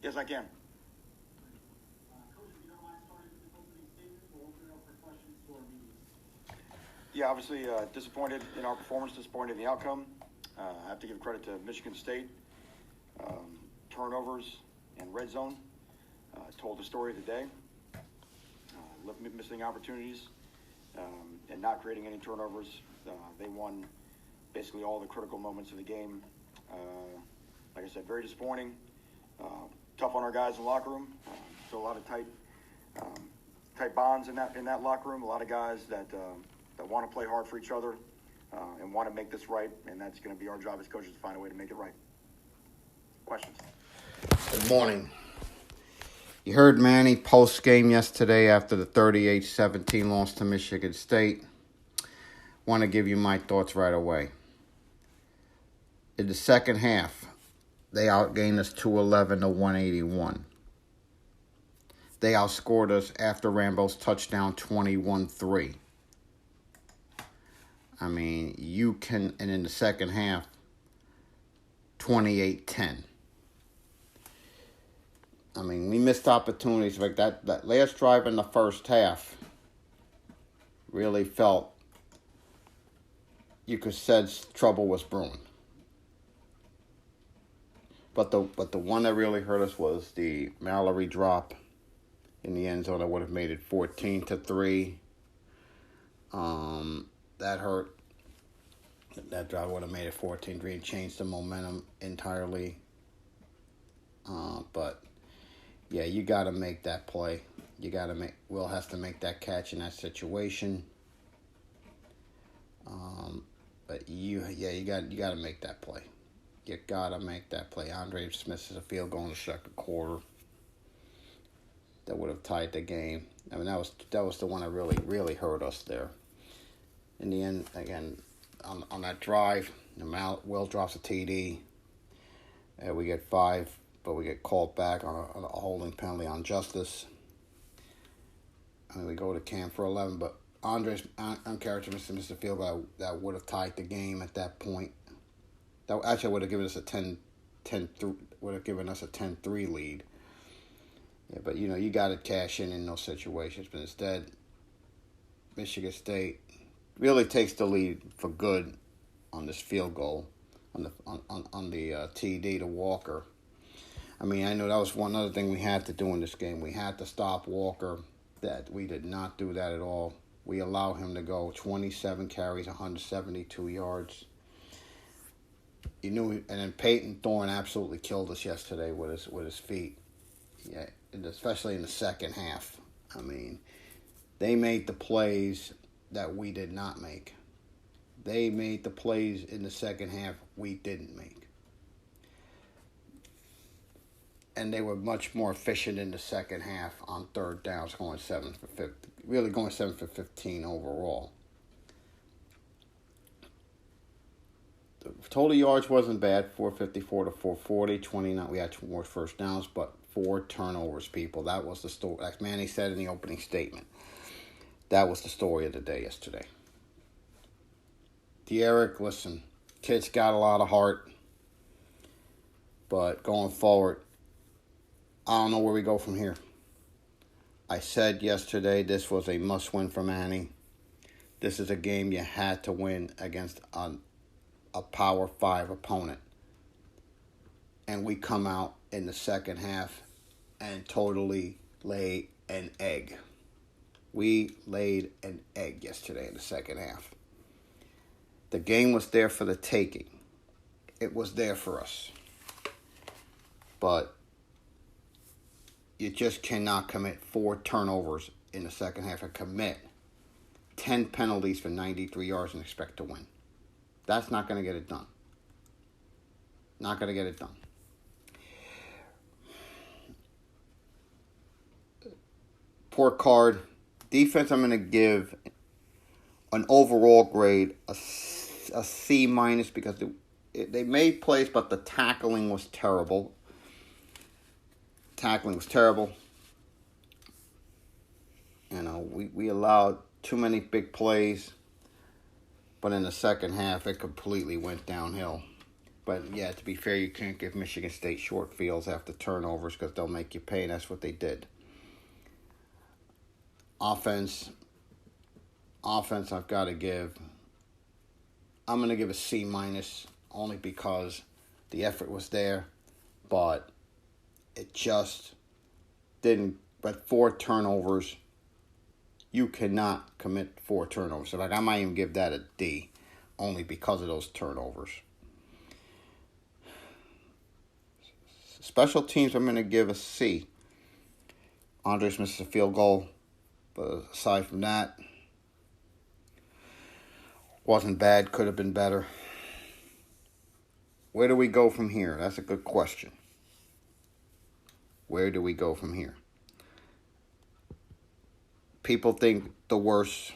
Yes, I can. Coach, if you don't mind starting with the opening statement, we'll open it up for questions to our media. Yeah, obviously disappointed in our performance, disappointed in the outcome. I have to give credit to Michigan State. Turnovers and red zone told the story of the day. Missing opportunities and not creating any turnovers. They won basically all the critical moments of the game. Like I said, very disappointing. Tough on our guys in the locker room. Still a lot of tight bonds in that locker room. A lot of guys that want to play hard for each other and want to make this right. And that's going to be our job as coaches to find a way to make it right. Questions? Good morning. You heard Manny post-game yesterday after the 38-17 loss to Michigan State. Want to give you my thoughts right away. In the second half, they outgained us 211 to 181. They outscored us after Rambo's touchdown 21-3. I mean, and in the second half, 28-10. I mean, we missed opportunities like that last drive in the first half really felt you could sense trouble was brewing. But the one that really hurt us was the Mallory drop in the end zone that would have made it 14-3. That hurt. That drive would have made it 14-3 and changed the momentum entirely. But yeah, you got to make that play. Will has to make that catch in that situation. But you got to make that play. You got to make that play. Andre Smith is a field goal in the second quarter that would have tied the game. I mean, that was the one that really hurt us there. In the end, again, on that drive, Will drops a TD. We get 5. But we get called back on a holding penalty on Justice. And we go to camp for 11. But Andre's uncharacteristic missed the field goal that would have tied the game at that point. That actually would have given us a 10-3 lead. Yeah, but you got to cash in those situations. But instead, Michigan State really takes the lead for good on this field goal on the TD to Walker. I mean, I know that was one other thing we had to do in this game. We had to stop Walker. That we did not do that at all. We allow him to go 27 carries, 172 yards. And then Peyton Thorne absolutely killed us yesterday with his feet. Yeah, and especially in the second half. I mean, they made the plays that we did not make. They made the plays in the second half we didn't make. And they were much more efficient in the second half on third downs, going 7 for 15 overall. The total yards wasn't bad, 454 to 440, 29. We had 2 more first downs, but 4 turnovers, people. That was the story. Like Manny said in the opening statement, that was the story of the day yesterday. De'Eric, listen, kid's got a lot of heart, but going forward, I don't know where we go from here. I said yesterday this was a must-win for Manny. This is a game you had to win against a Power 5 opponent. And we come out in the second half and totally lay an egg. We laid an egg yesterday in the second half. The game was there for the taking. It was there for us. But you just cannot commit 4 turnovers in the second half and commit 10 penalties for 93 yards and expect to win. That's not going to get it done. Not going to get it done. Poor card. Defense, I'm going to give an overall grade, a C- because they made plays, but the tackling was terrible. We allowed too many big plays, but in the second half, it completely went downhill. But, yeah, to be fair, you can't give Michigan State short fields after turnovers because they'll make you pay, and that's what they did. Offense, I've got to give. I'm going to give a C minus only because the effort was there, but it just didn't. But 4 turnovers, you cannot commit 4 turnovers. So, like, I might even give that a D only because of those turnovers. Special teams, I'm going to give a C. Andres missed a field goal, but aside from that, wasn't bad, could have been better. Where do we go from here? That's a good question. Where do we go from here? People think the worst,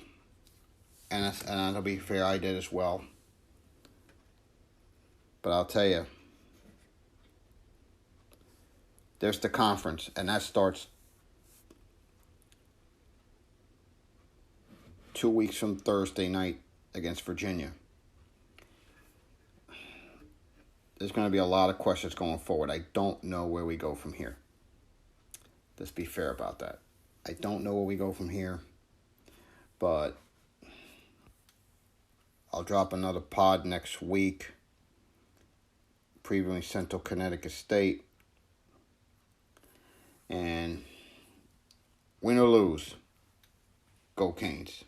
and to be fair, I did as well. But I'll tell you, there's the conference, and that starts 2 weeks from Thursday night against Virginia. There's going to be a lot of questions going forward. I don't know where we go from here. Let's be fair about that. I don't know where we go from here, but I'll drop another pod next week previewing Central Connecticut State. And win or lose, go Canes.